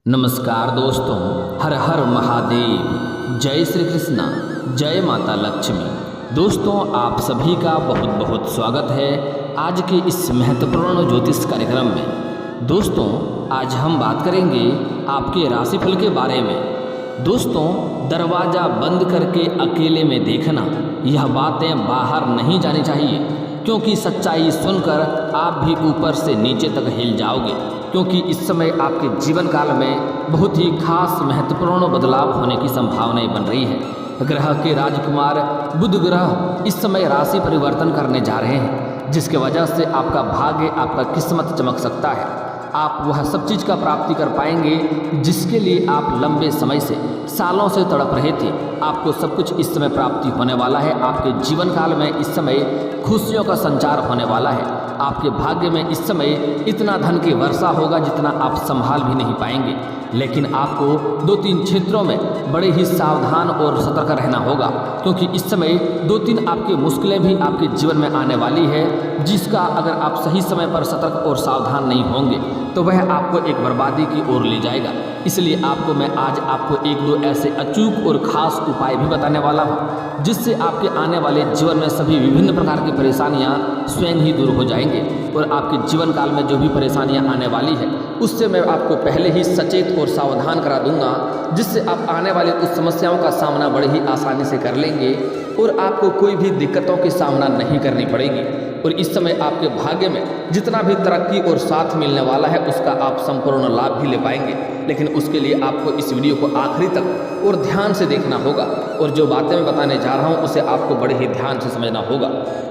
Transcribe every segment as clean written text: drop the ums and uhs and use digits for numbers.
नमस्कार दोस्तों, हर हर महादेव, जय श्री कृष्णा, जय माता लक्ष्मी। दोस्तों, आप सभी का बहुत बहुत स्वागत है आज के इस महत्वपूर्ण ज्योतिष कार्यक्रम में। दोस्तों, आज हम बात करेंगे आपके राशिफल के बारे में। दोस्तों, दरवाज़ा बंद करके अकेले में देखना, यह बातें बाहर नहीं जानी चाहिए, क्योंकि सच्चाई सुनकर आप भी ऊपर से नीचे तक हिल जाओगे। क्योंकि इस समय आपके जीवन काल में बहुत ही खास महत्वपूर्ण बदलाव होने की संभावनाएं बन रही है। ग्रह के राजकुमार बुध ग्रह इस समय राशि परिवर्तन करने जा रहे हैं, जिसके वजह से आपका भाग्य, आपका किस्मत चमक सकता है। आप वह सब चीज़ का प्राप्ति कर पाएंगे जिसके लिए आप लंबे समय से, सालों से तड़प रहे थे। आपको सब कुछ इस समय प्राप्ति होने वाला है। आपके जीवन काल में इस समय खुशियों का संचार होने वाला है। आपके भाग्य में इस समय इतना धन की वर्षा होगा जितना आप संभाल भी नहीं पाएंगे। लेकिन आपको 2-3 क्षेत्रों में बड़े ही सावधान और सतर्क रहना होगा, क्योंकि इस समय 2-3 आपकी मुश्किलें भी आपके जीवन में आने वाली है, जिसका अगर आप सही समय पर सतर्क और सावधान नहीं होंगे तो वह आपको एक बर्बादी की ओर ले जाएगा। इसलिए मैं आज आपको 1-2 ऐसे अचूक और ख़ास उपाय भी बताने वाला हूँ, जिससे आपके आने वाले जीवन में सभी विभिन्न प्रकार की परेशानियाँ स्वयं ही दूर हो जाएंगे। और आपके जीवन काल में जो भी परेशानियाँ आने वाली है उससे मैं आपको पहले ही सचेत और सावधान करा दूंगा, जिससे आप आने वाली उस समस्याओं का सामना बड़े ही आसानी से कर लेंगे और आपको कोई भी दिक्कतों की सामना नहीं करनी पड़ेगी। और इस समय आपके भाग्य में जितना भी तरक्की और साथ मिलने वाला है उसका आप संपूर्ण लाभ भी ले पाएंगे। लेकिन उसके लिए आपको इस वीडियो को आखिरी तक और ध्यान से देखना होगा, और जो बातें मैं बताने जा रहा हूँ उसे आपको बड़े ही ध्यान से समझना होगा।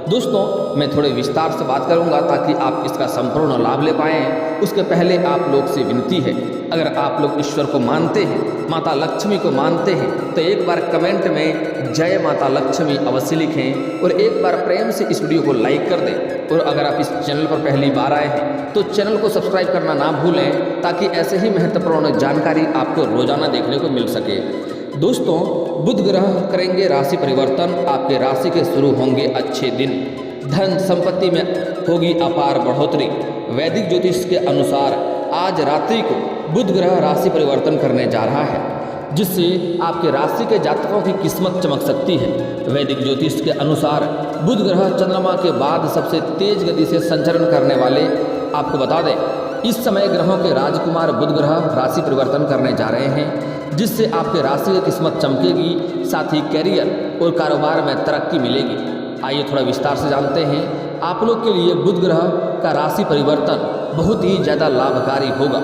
दोस्तों, मैं थोड़े विस्तार से बात करूँगा ताकि आप इसका संपूर्ण लाभ ले पाएँ। उसके पहले आप लोग से विनती है, अगर आप लोग ईश्वर को मानते हैं, माता लक्ष्मी को मानते हैं, तो एक बार कमेंट में जय माता लक्ष्मी अवश्य लिखें और एक बार प्रेम से इस वीडियो को लाइक कर दें। और अगर आप इस चैनल पर पहली बार आए हैं तो चैनल को सब्सक्राइब करना ना भूलें, ताकि ऐसे ही महत्वपूर्ण जानकारी आपको रोजाना देखने को मिल सके। दोस्तों, बुध ग्रह करेंगे राशि परिवर्तन। आपके राशि के शुरू होंगे अच्छे दिन। धन संपत्ति में होगी अपार बढ़ोतरी। वैदिक ज्योतिष के अनुसार आज रात्रि को बुध ग्रह राशि परिवर्तन करने जा रहा है, जिससे आपके राशि के जातकों की किस्मत चमक सकती है। वैदिक ज्योतिष के अनुसार बुध ग्रह चंद्रमा के बाद सबसे तेज गति से संचरण करने वाले। आपको बता दें, इस समय ग्रहों के राजकुमार बुध ग्रह राशि परिवर्तन करने जा रहे हैं, जिससे आपके राशि की किस्मत चमकेगी, साथ ही कैरियर और कारोबार में तरक्की मिलेगी। आइए थोड़ा विस्तार से जानते हैं। आप लोग के लिए बुध ग्रह का राशि परिवर्तन बहुत ही ज़्यादा लाभकारी होगा,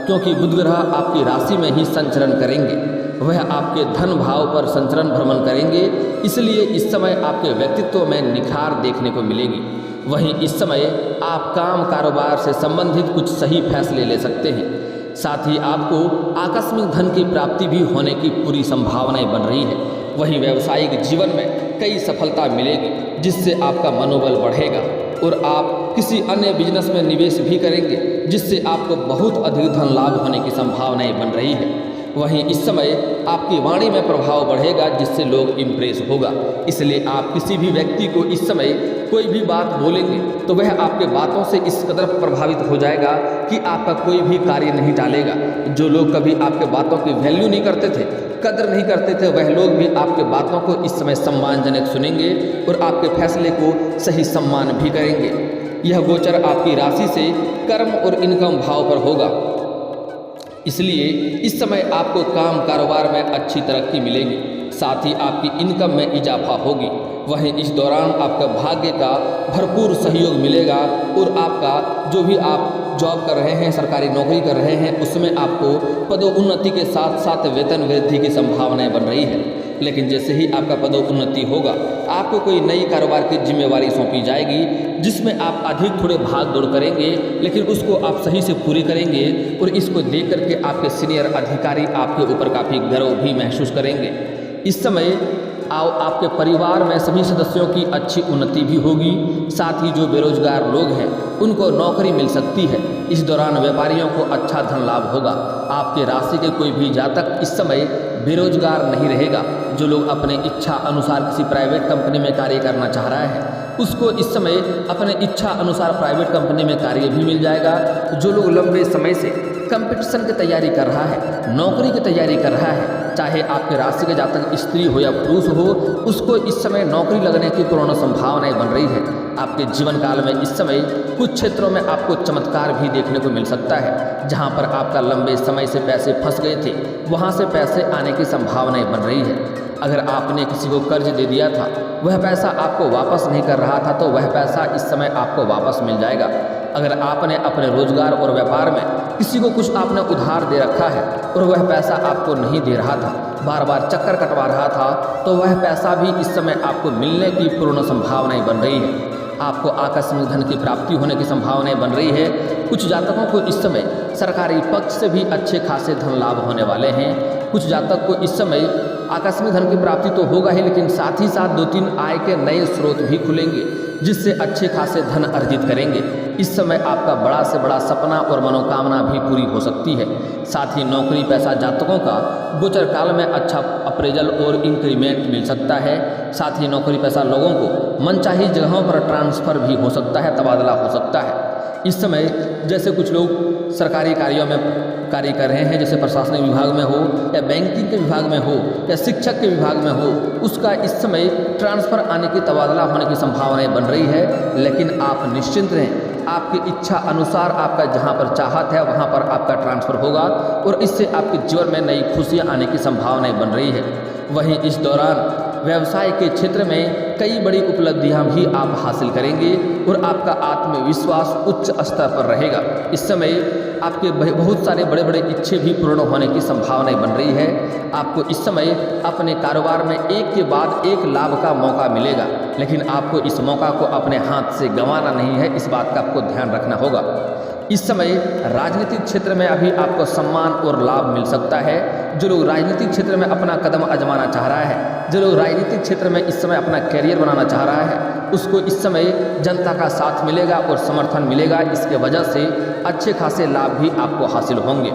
क्योंकि बुध ग्रह आपकी राशि में ही संचरण करेंगे। वह आपके धन भाव पर संचरण भ्रमण करेंगे, इसलिए इस समय आपके व्यक्तित्व में निखार देखने को मिलेगी। वहीं इस समय आप काम कारोबार से संबंधित कुछ सही फैसले ले सकते हैं। साथ ही आपको आकस्मिक धन की प्राप्ति भी होने की पूरी संभावनाएं बन रही है। वहीं व्यावसायिक जीवन में कई सफलता मिलेगी, जिससे आपका मनोबल बढ़ेगा और आप किसी अन्य बिजनेस में निवेश भी करेंगे, जिससे आपको बहुत अधिक धन लाभ होने की संभावनाएं बन रही है। वहीं इस समय आपकी वाणी में प्रभाव बढ़ेगा, जिससे लोग इम्प्रेस होगा। इसलिए आप किसी भी व्यक्ति को इस समय कोई भी बात बोलेंगे तो वह आपके बातों से इस कदर प्रभावित हो जाएगा कि आपका कोई भी कार्य नहीं टालेगा। जो लोग कभी आपके बातों की वैल्यू नहीं करते थे, कदर नहीं करते थे, वह लोग भी आपके बातों को इस समय सम्मानजनक सुनेंगे और आपके फैसले को सही सम्मान भी करेंगे। यह गोचर आपकी राशि से कर्म और इनकम भाव पर होगा, इसलिए इस समय आपको काम कारोबार में अच्छी तरक्की मिलेगी, साथ ही आपकी इनकम में इजाफा होगी। वहीं इस दौरान आपका भाग्य का भरपूर सहयोग मिलेगा और आपका जो भी आप जॉब कर रहे हैं, सरकारी नौकरी कर रहे हैं, उसमें आपको पदोन्नति के साथ साथ वेतन वृद्धि की संभावनाएं बन रही है। लेकिन जैसे ही आपका पदोन्नति होगा, आपको कोई नई कारोबार की जिम्मेवारी सौंपी जाएगी, जिसमें आप अधिक थोड़े भाग दौड़ करेंगे, लेकिन उसको आप सही से पूरी करेंगे और इसको देख करके आपके सीनियर अधिकारी आपके ऊपर काफ़ी गर्व भी महसूस करेंगे। इस समय आपके परिवार में सभी सदस्यों की अच्छी उन्नति भी होगी। साथ ही जो बेरोजगार लोग हैं उनको नौकरी मिल सकती है। इस दौरान व्यापारियों को अच्छा धन लाभ होगा। आपके राशि के कोई भी जातक इस समय बेरोजगार नहीं रहेगा। जो लोग अपने इच्छा अनुसार किसी प्राइवेट कंपनी में कार्य करना चाह रहा है, उसको इस समय अपने इच्छा अनुसार प्राइवेट कंपनी में कार्य भी मिल जाएगा। जो लोग लंबे समय से कंपटीशन की तैयारी कर रहा है, नौकरी की तैयारी कर रहा है, चाहे आपके राशि के जातक स्त्री हो या पुरुष हो, उसको इस समय नौकरी लगने की पूर्ण संभावनाएं बन रही है। आपके जीवन काल में इस समय कुछ क्षेत्रों में आपको चमत्कार भी देखने को मिल सकता है। जहां पर आपका लंबे समय से पैसे फंस गए थे, वहां से पैसे आने की संभावनाएं बन रही है। अगर आपने किसी को कर्ज दे दिया था, वह पैसा आपको वापस नहीं कर रहा था, तो वह पैसा इस समय आपको वापस मिल जाएगा। अगर आपने अपने रोजगार और व्यापार में किसी को कुछ आपने उधार दे रखा है और वह पैसा आपको नहीं दे रहा था, बार बार चक्कर कटवा रहा था, तो वह पैसा भी इस समय आपको मिलने की पूर्ण संभावनाएं बन रही है। आपको आकस्मिक धन की प्राप्ति होने की संभावनाएं बन रही है। कुछ जातकों को इस समय सरकारी पक्ष से भी अच्छे खासे धन लाभ होने वाले हैं। कुछ जातक को इस समय आकस्मिक धन की प्राप्ति तो होगा ही, लेकिन साथ ही साथ 2-3 आय के नए स्रोत भी खुलेंगे, जिससे अच्छे खासे धन अर्जित करेंगे। इस समय आपका बड़ा से बड़ा सपना और मनोकामना भी पूरी हो सकती है। साथ ही नौकरी पैसा जातकों का गोचर काल में अच्छा अप्रेजल और इंक्रीमेंट मिल सकता है। साथ ही नौकरी पैसा लोगों को मनचाही जगहों पर ट्रांसफ़र भी हो सकता है, तबादला हो सकता है। इस समय जैसे कुछ लोग सरकारी कार्यों में कार्य कर रहे हैं, जैसे प्रशासनिक विभाग में हो या बैंकिंग के विभाग में हो या शिक्षक के विभाग में हो, उसका इस समय ट्रांसफ़र आने की, तबादला होने की संभावनाएं बन रही है। लेकिन आप निश्चिंत रहें, आपकी इच्छा अनुसार आपका जहां पर चाहत है वहां पर आपका ट्रांसफ़र होगा और इससे आपके जीवन में नई खुशियां आने की संभावनाएं बन रही है। वहीं इस दौरान व्यवसाय के क्षेत्र में कई बड़ी उपलब्धियां भी आप हासिल करेंगे और आपका आत्मविश्वास उच्च स्तर पर रहेगा। इस समय आपके बहुत सारे बड़े बड़े इच्छे भी पूर्ण होने की संभावनाएं बन रही है। आपको इस समय अपने कारोबार में एक के बाद एक लाभ का मौका मिलेगा, लेकिन आपको इस मौका को अपने हाथ से गंवाना नहीं है, इस बात का आपको ध्यान रखना होगा। इस समय राजनीतिक क्षेत्र में अभी आपको सम्मान और लाभ मिल सकता है। जो लोग राजनीतिक क्षेत्र में अपना कदम आजमाना चाह रहा है, जो लोग राजनीतिक क्षेत्र में इस समय अपना कैरियर बनाना चाह रहा है, उसको इस समय जनता का साथ मिलेगा और समर्थन मिलेगा। इसके वजह से अच्छे खासे लाभ भी आपको हासिल होंगे।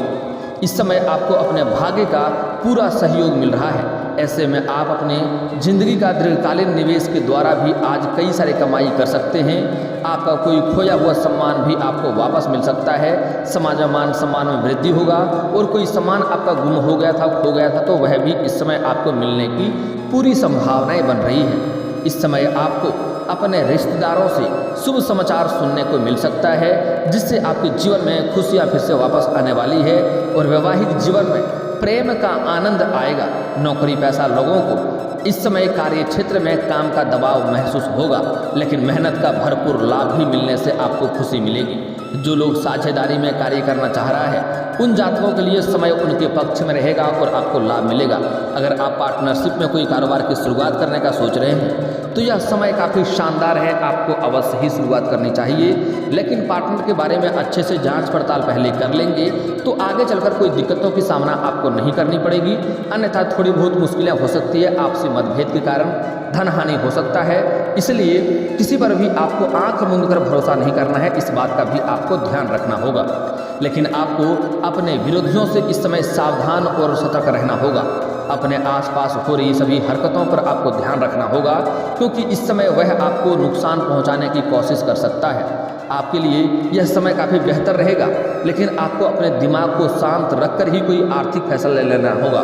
इस समय आपको अपने भाग्य का पूरा सहयोग मिल रहा है। ऐसे में आप अपने जिंदगी का दीर्घकालीन निवेश के द्वारा भी आज कई सारे कमाई कर सकते हैं। आपका कोई खोया हुआ सम्मान भी आपको वापस मिल सकता है। समाज में मान सम्मान में वृद्धि होगा और कोई सम्मान आपका गुम हो गया था, खो गया था, तो वह भी इस समय आपको मिलने की पूरी संभावनाएं बन रही है। इस समय आपको अपने रिश्तेदारों से शुभ समाचार सुनने को मिल सकता है, जिससे आपके जीवन में खुशियां फिर से वापस आने वाली है और वैवाहिक जीवन में प्रेम का आनंद आएगा। नौकरी पैसा लोगों को इस समय कार्य क्षेत्र में काम का दबाव महसूस होगा, लेकिन मेहनत का भरपूर लाभ भी मिलने से आपको खुशी मिलेगी। जो लोग साझेदारी में कार्य करना चाह रहा है, उन जातकों के लिए समय उनके पक्ष में रहेगा और आपको लाभ मिलेगा। अगर आप पार्टनरशिप में कोई कारोबार की शुरुआत करने का सोच रहे हैं, तो यह समय काफ़ी शानदार है, आपको अवश्य ही शुरुआत करनी चाहिए। लेकिन पार्टनर के बारे में अच्छे से जांच पड़ताल पहले कर लेंगे तो आगे चलकर कोई दिक्कतों की सामना आपको नहीं करनी पड़ेगी। अन्यथा थोड़ी बहुत मुश्किलें हो सकती है, आपसी मतभेद के कारण धन हानि हो सकता है। इसलिए किसी पर भी आपको आंख मूंद कर भरोसा नहीं करना है, इस बात का भी आपको ध्यान रखना होगा। लेकिन आपको अपने विरोधियों से इस समय सावधान और सतर्क रहना होगा। अपने आसपास हो रही सभी हरकतों पर आपको ध्यान रखना होगा, क्योंकि इस समय वह आपको नुकसान पहुंचाने की कोशिश कर सकता है। आपके लिए यह समय काफ़ी बेहतर रहेगा, लेकिन आपको अपने दिमाग को शांत रखकर ही कोई आर्थिक फैसला लेना होगा।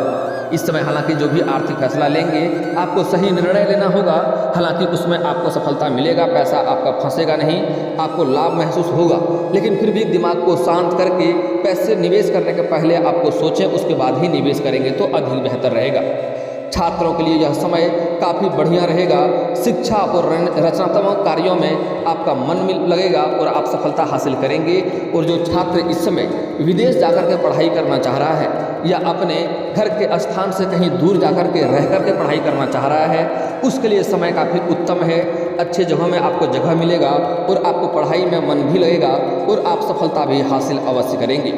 इस समय हालांकि जो भी आर्थिक फैसला लेंगे आपको सही निर्णय लेना होगा। हालांकि उसमें आपको सफलता मिलेगा, पैसा आपका फंसेगा नहीं, आपको लाभ महसूस होगा, लेकिन फिर भी दिमाग को शांत करके पैसे निवेश करने के पहले आपको सोचें, उसके बाद ही निवेश करेंगे तो अधिक बेहतर रहेगा। छात्रों के लिए यह समय काफ़ी बढ़िया रहेगा। शिक्षा और रचनात्मक कार्यों में आपका मन लगेगा और आप सफलता हासिल करेंगे। और जो छात्र इस समय विदेश जाकर के पढ़ाई करना चाह रहा है या अपने घर के स्थान से कहीं दूर जाकर के रह कर के पढ़ाई करना चाह रहा है, उसके लिए समय काफ़ी उत्तम है। अच्छे जगहों में आपको जगह मिलेगा और आपको पढ़ाई में मन भी लगेगा और आप सफलता भी हासिल अवश्य करेंगे।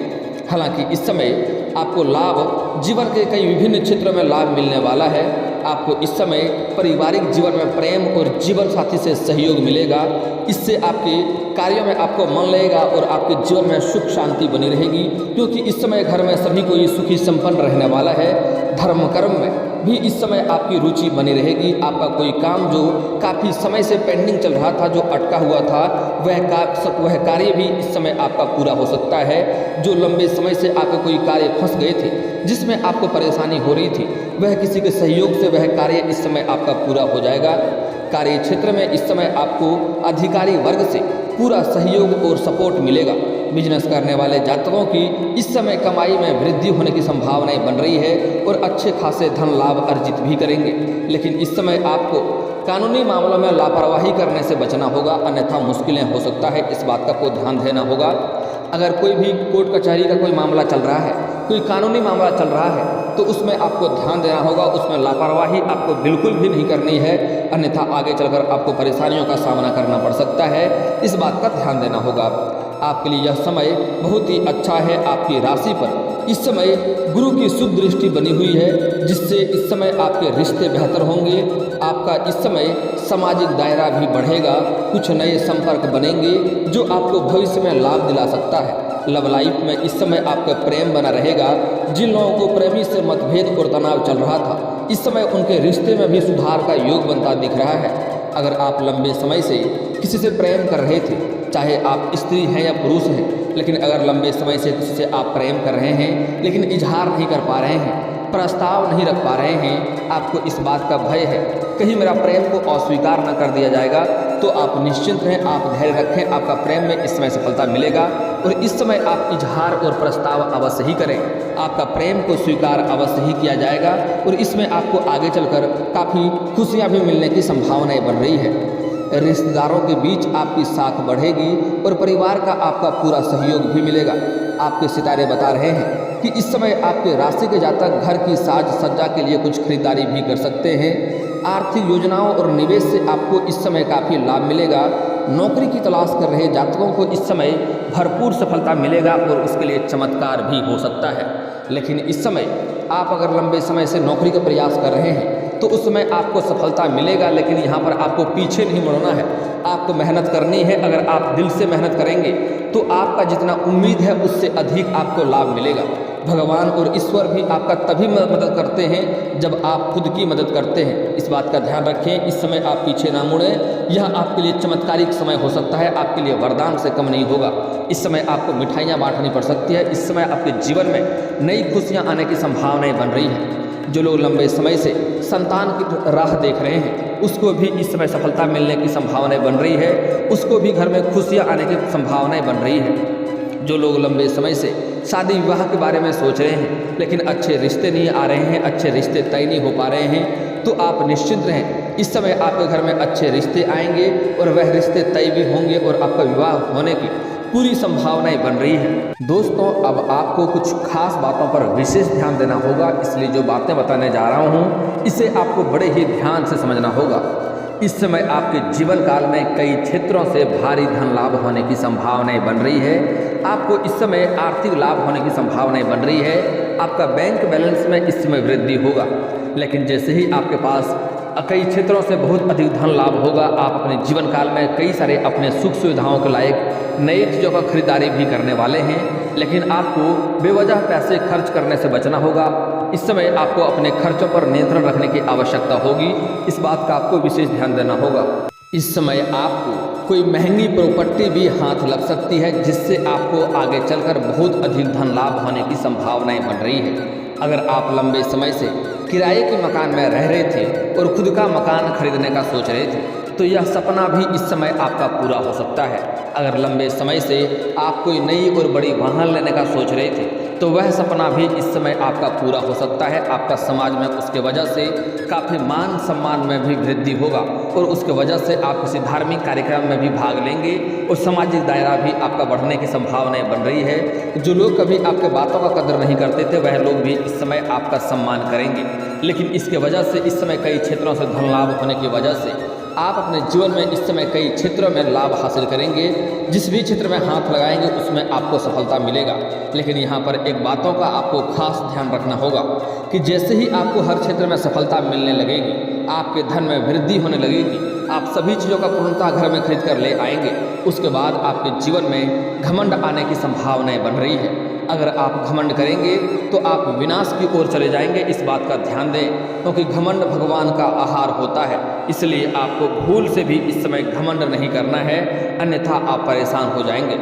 हालांकि इस समय आपको लाभ जीवन के कई विभिन्न क्षेत्रों में लाभ मिलने वाला है। आपको इस समय पारिवारिक जीवन में प्रेम और जीवन साथी से सहयोग मिलेगा। इससे आपके कार्यों में आपको मन लगेगा और आपके जीवन में सुख शांति बनी रहेगी, क्योंकि इस समय घर में सभी कोई सुखी संपन्न रहने वाला है। धर्म कर्म में भी इस समय आपकी रुचि बनी रहेगी। आपका कोई काम जो काफ़ी समय से पेंडिंग चल रहा था, जो अटका हुआ था, वह कार्य भी इस समय आपका पूरा हो सकता है। जो लंबे समय से आपके कोई कार्य फंस गए थे, जिसमें आपको परेशानी हो रही थी, वह किसी के सहयोग से वह कार्य इस समय आपका पूरा हो जाएगा। कार्य क्षेत्र में इस समय आपको अधिकारी वर्ग से पूरा सहयोग और सपोर्ट मिलेगा। बिजनेस करने वाले जातकों की इस समय कमाई में वृद्धि होने की संभावनाएं बन रही है और अच्छे खासे धन लाभ अर्जित भी करेंगे। लेकिन इस समय आपको कानूनी मामलों में लापरवाही करने से बचना होगा, अन्यथा मुश्किलें हो सकता है। इस बात का को ध्यान देना होगा। अगर कोई भी कोर्ट कचहरी का कोई मामला चल रहा है, कोई कानूनी मामला चल रहा है, तो उसमें आपको ध्यान देना होगा। उसमें लापरवाही आपको बिल्कुल भी नहीं करनी है, अन्यथा आगे चलकर आपको परेशानियों का सामना करना पड़ सकता है। इस बात का ध्यान देना होगा। आपके लिए यह समय बहुत ही अच्छा है। आपकी राशि पर इस समय गुरु की शुभ दृष्टि बनी हुई है, जिससे इस समय आपके रिश्ते बेहतर होंगे। आपका इस समय सामाजिक दायरा भी बढ़ेगा। कुछ नए संपर्क बनेंगे जो आपको भविष्य में लाभ दिला सकता है। लव लाइफ में इस समय आपका प्रेम बना रहेगा। जिन लोगों को प्रेमी से मतभेद और तनाव चल रहा था, इस समय उनके रिश्ते में भी सुधार का योग बनता दिख रहा है। अगर आप लंबे समय से किसी से प्रेम कर रहे थे, चाहे आप स्त्री हैं या पुरुष हैं, लेकिन अगर लंबे समय से किसी से आप प्रेम कर रहे हैं लेकिन इजहार नहीं कर पा रहे हैं, प्रस्ताव नहीं रख पा रहे हैं, आपको इस बात का भय है कहीं मेरा प्रेम को अस्वीकार न कर दिया जाएगा, तो आप निश्चिंत रहें, आप धैर्य रखें। आपका प्रेम में इस समय सफलता मिलेगा और इस समय आप इजहार और प्रस्ताव अवश्य ही करें। आपका प्रेम को स्वीकार अवश्य ही किया जाएगा और इसमें आपको आगे चलकर काफ़ी खुशियाँ भी मिलने की संभावनाएं बन रही है। रिश्तेदारों के बीच आपकी साख बढ़ेगी और परिवार का आपका पूरा सहयोग भी मिलेगा। आपके सितारे बता रहे हैं कि इस समय आपके राशि के जातक घर की साज सज्जा के लिए कुछ खरीदारी भी कर सकते हैं। आर्थिक योजनाओं और निवेश से आपको इस समय काफ़ी लाभ मिलेगा। नौकरी की तलाश कर रहे जातकों को इस समय भरपूर सफलता मिलेगा और उसके लिए चमत्कार भी हो सकता है। लेकिन इस समय आप अगर लंबे समय से नौकरी का प्रयास कर रहे हैं तो उस समय आपको सफलता मिलेगा, लेकिन यहाँ पर आपको पीछे नहीं मुड़ना है, आपको मेहनत करनी है। अगर आप दिल से मेहनत करेंगे तो आपका जितना उम्मीद है उससे अधिक आपको लाभ मिलेगा। भगवान और ईश्वर भी आपका तभी मदद करते हैं जब आप खुद की मदद करते हैं। इस बात का ध्यान रखें। इस समय आप पीछे ना मुड़ें। यह आपके लिए चमत्कारिक समय हो सकता है, आपके लिए वरदान से कम नहीं होगा। इस समय आपको मिठाइयाँ बांटनी पड़ सकती है। इस समय आपके जीवन में नई खुशियाँ आने की संभावनाएँ बन रही हैं। जो लोग लंबे समय से संतान की राह देख रहे हैं, उसको भी इस समय सफलता मिलने की संभावनाएं बन रही है। उसको भी घर में खुशियां आने की संभावनाएं बन रही है। जो लोग लंबे समय से शादी विवाह के बारे में सोच रहे हैं लेकिन अच्छे रिश्ते नहीं आ रहे हैं, अच्छे रिश्ते तय नहीं हो पा रहे हैं, तो आप निश्चिंत रहें। इस समय आपके घर में अच्छे रिश्ते आएंगे और वह रिश्ते तय भी होंगे और आपका विवाह होने की पूरी संभावनाएं बन रही है। दोस्तों, अब आपको कुछ खास बातों पर विशेष ध्यान देना होगा, इसलिए जो बातें बताने जा रहा हूँ इसे आपको बड़े ही ध्यान से समझना होगा। इस समय आपके जीवन काल में कई क्षेत्रों से भारी धन लाभ होने की संभावनाएं बन रही है। आपको इस समय आर्थिक लाभ होने की संभावनाएं बन रही है। आपका बैंक बैलेंस में इस समय वृद्धि होगा, लेकिन जैसे ही आपके पास कई क्षेत्रों से बहुत अधिक धन लाभ होगा, आप अपने जीवन काल में कई सारे अपने सुख सुविधाओं के लायक नई चीज़ों का खरीदारी भी करने वाले हैं। लेकिन आपको बेवजह पैसे खर्च करने से बचना होगा। इस समय आपको अपने खर्चों पर नियंत्रण रखने की आवश्यकता होगी। इस बात का आपको विशेष ध्यान देना होगा। इस समय आपको कोई महंगी प्रॉपर्टी भी हाथ लग सकती है, जिससे आपको आगे चलकर बहुत अधिक धन लाभ होने की संभावनाएं बन रही है। अगर आप लंबे समय से किराए के मकान में रह रहे थे और खुद का मकान खरीदने का सोच रहे थे, तो यह सपना भी इस समय आपका पूरा हो सकता है। अगर लंबे समय से आप कोई नई और बड़ी वाहन लेने का सोच रहे थे, तो वह सपना भी इस समय आपका पूरा हो सकता है। आपका समाज में उसके वजह से काफ़ी मान सम्मान में भी वृद्धि होगा और उसके वजह से आप किसी धार्मिक कार्यक्रम में भी भाग लेंगे और सामाजिक दायरा भी आपका बढ़ने की संभावनाएं बन रही है। जो लोग कभी आपके बातों का कदर नहीं करते थे, वह लोग भी इस समय आपका सम्मान करेंगे। लेकिन इसके वजह से इस समय कई क्षेत्रों से धन लाभ होने की वजह से आप अपने जीवन में इस समय कई क्षेत्रों में लाभ हासिल करेंगे। जिस भी क्षेत्र में हाथ लगाएंगे उसमें आपको सफलता मिलेगा। लेकिन यहाँ पर एक बातों का आपको खास ध्यान रखना होगा कि जैसे ही आपको हर क्षेत्र में सफलता मिलने लगेगी, आपके धन में वृद्धि होने लगेगी, आप सभी चीज़ों का पूर्णतः घर में खरीद कर ले आएंगे, उसके बाद आपके जीवन में घमंड आने की संभावनाएं बन रही है। अगर आप घमंड करेंगे तो आप विनाश की ओर चले जाएंगे, इस बात का ध्यान दें, क्योंकि घमंड भगवान का आहार होता है। इसलिए आपको भूल से भी इस समय घमंड नहीं करना है, अन्यथा आप परेशान हो जाएंगे।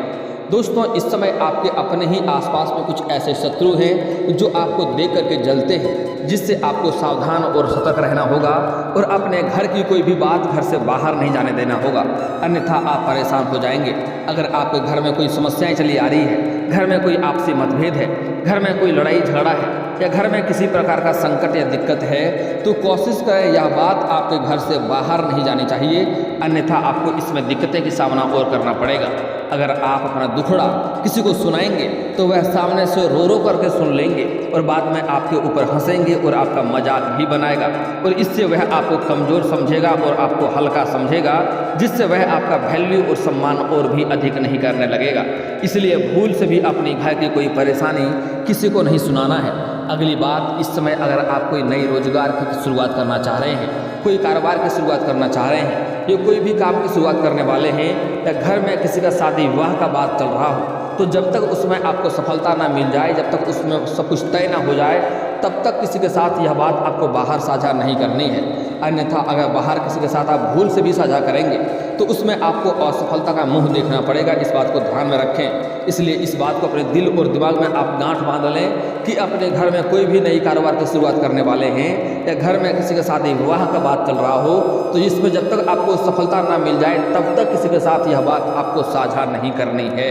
दोस्तों, इस समय आपके अपने ही आसपास में कुछ ऐसे शत्रु हैं जो आपको देख करके जलते हैं, जिससे आपको सावधान और सतर्क रहना होगा और अपने घर की कोई भी बात घर से बाहर नहीं जाने देना होगा, अन्यथा आप परेशान हो जाएंगे। अगर आपके घर में कोई समस्याएं चली आ रही है, घर में कोई आपसी मतभेद है, घर में कोई लड़ाई झगड़ा है या घर में किसी प्रकार का संकट या दिक्कत है, तो कोशिश करें यह बात आपके घर से बाहर नहीं जानी चाहिए, अन्यथा आपको इसमें दिक्कतें की सामना और करना पड़ेगा। अगर आप अपना दुखड़ा किसी को सुनाएंगे तो वह सामने से रो रो करके सुन लेंगे और बाद में आपके ऊपर हंसेंगे और आपका मजाक भी बनाएगा, और इससे वह आपको कमज़ोर समझेगा और आपको हल्का समझेगा, जिससे वह आपका वैल्यू और सम्मान और भी अधिक नहीं करने लगेगा। इसलिए भूल से भी अपनी घर की कोई परेशानी किसी को नहीं सुनाना है। अगली बात, इस समय अगर आप कोई नई रोजगार की शुरुआत करना चाह रहे हैं, कोई कारोबार की शुरुआत करना चाह रहे हैं, या कोई भी काम की शुरुआत करने वाले हैं, या घर में किसी का शादी विवाह का बात चल रहा हो, तो जब तक उसमें आपको सफलता ना मिल जाए, जब तक उसमें सब कुछ तय ना हो जाए, तब तक किसी के साथ यह बात आपको बाहर साझा नहीं करनी है। अन्यथा अगर बाहर किसी के साथ आप भूल से भी साझा करेंगे तो उसमें आपको असफलता का मुंह देखना पड़ेगा, इस बात को ध्यान में रखें। इसलिए इस बात को अपने दिल और दिमाग में आप गांठ बांध लें कि अपने घर में कोई भी नई कारोबार की शुरुआत करने वाले हैं या घर में किसी के शादी विवाह का बात चल रहा हो, तो इसमें जब तक आपको सफलता ना मिल जाए तब तक किसी के साथ यह बात आपको साझा नहीं करनी है।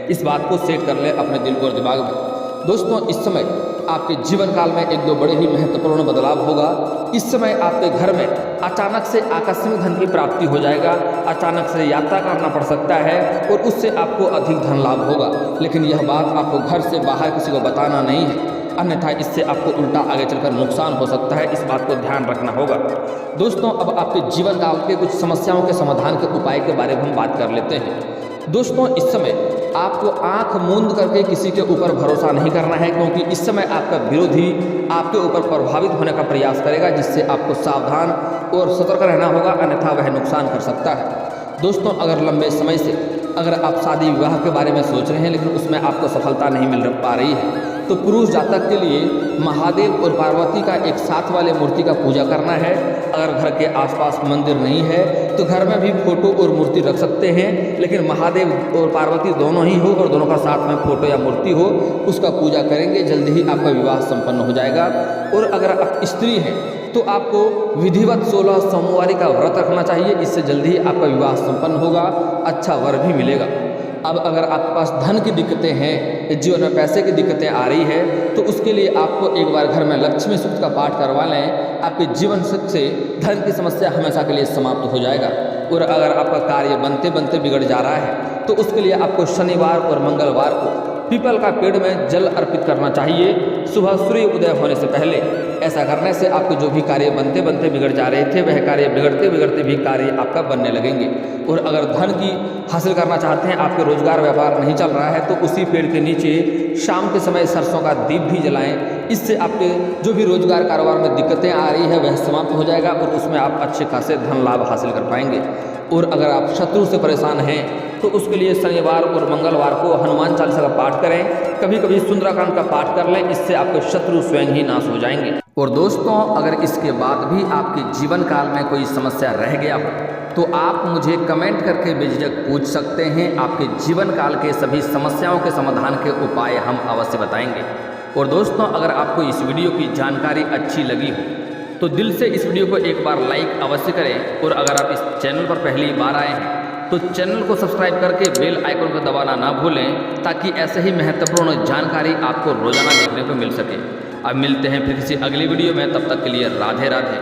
इस बात को सेट कर लें अपने दिल और दिमाग में। दोस्तों, इस समय आपके जीवन काल में एक दो बड़े ही महत्वपूर्ण बदलाव होगा। इस समय आपके घर में अचानक से आकस्मिक धन की प्राप्ति हो जाएगा, अचानक से यात्रा करना पड़ सकता है और उससे आपको अधिक धन लाभ होगा, लेकिन यह बात आपको घर से बाहर किसी को बताना नहीं है, अन्यथा इससे आपको उल्टा आगे चलकर नुकसान हो सकता है, इस बात को ध्यान रखना होगा। दोस्तों, अब आपके जीवन काल के कुछ समस्याओं के समाधान के उपाय के बारे में हम बात कर लेते हैं। दोस्तों, इस समय आपको आंख मूंद करके किसी के ऊपर भरोसा नहीं करना है, क्योंकि इस समय आपका विरोधी आपके ऊपर प्रभावित होने का प्रयास करेगा, जिससे आपको सावधान और सतर्क रहना होगा, अन्यथा वह नुकसान कर सकता है। दोस्तों, अगर लंबे समय से अगर आप शादी विवाह के बारे में सोच रहे हैं लेकिन उसमें आपको सफलता नहीं मिल पा रही है, तो पुरुष जातक के लिए महादेव और पार्वती का एक साथ वाले मूर्ति का पूजा करना है। अगर घर के आसपास मंदिर नहीं है तो घर में भी फोटो और मूर्ति रख सकते हैं, लेकिन महादेव और पार्वती दोनों ही हो और दोनों का साथ में फोटो या मूर्ति हो, उसका पूजा करेंगे, जल्दी ही आपका विवाह संपन्न हो जाएगा। और अगर आप स्त्री हैं तो आपको विधिवत 16 सोमवारी का व्रत रखना चाहिए, इससे जल्दी ही आपका विवाह संपन्न होगा, अच्छा वर भी मिलेगा। अब अगर आपके पास धन की दिक्कतें हैं, जीवन में पैसे की दिक्कतें आ रही है, तो उसके लिए आपको एक बार घर में लक्ष्मी सूक्त का पाठ करवा लें, आपके जीवन से धन की समस्या हमेशा के लिए समाप्त हो जाएगा। और अगर आपका कार्य बनते बनते बिगड़ जा रहा है तो उसके लिए आपको शनिवार और मंगलवार को पीपल का पेड़ में जल अर्पित करना चाहिए, सुबह सूर्य उदय होने से पहले। ऐसा करने से आपके जो भी कार्य बनते बनते बिगड़ जा रहे थे, वह कार्य बिगड़ते बिगड़ते भी कार्य आपका बनने लगेंगे। और अगर धन की हासिल करना चाहते हैं, आपके रोजगार व्यापार नहीं चल रहा है, तो उसी पेड़ के नीचे शाम के समय सरसों का दीप भी जलाएं, इससे आपके जो भी रोजगार कारोबार में दिक्कतें आ रही है वह समाप्त हो जाएगा और उसमें आप अच्छे खासे धन लाभ हासिल कर पाएंगे। और अगर आप शत्रु से परेशान हैं तो उसके लिए शनिवार और मंगलवार को हनुमान चालीसा का पाठ करें, कभी कभी सुंदराकांड का पाठ कर लें, इससे आपके शत्रु स्वयं ही नाश हो जाएंगे। और दोस्तों, अगर इसके बाद भी आपके जीवन काल में कोई समस्या रह गया हो तो आप मुझे कमेंट करके बेझिझक पूछ सकते हैं, आपके जीवन काल के सभी समस्याओं के समाधान के उपाय हम अवश्य बताएंगे। और दोस्तों, अगर आपको इस वीडियो की जानकारी अच्छी लगी हो तो दिल से इस वीडियो को एक बार लाइक अवश्य करें, और अगर आप इस चैनल पर पहली बार आए हैं तो चैनल को सब्सक्राइब करके बेल आइकन को दबाना ना भूलें, ताकि ऐसे ही महत्वपूर्ण जानकारी आपको रोजाना देखने को मिल सके। अब मिलते हैं फिर किसी अगली वीडियो में, तब तक के लिए राधे राधे।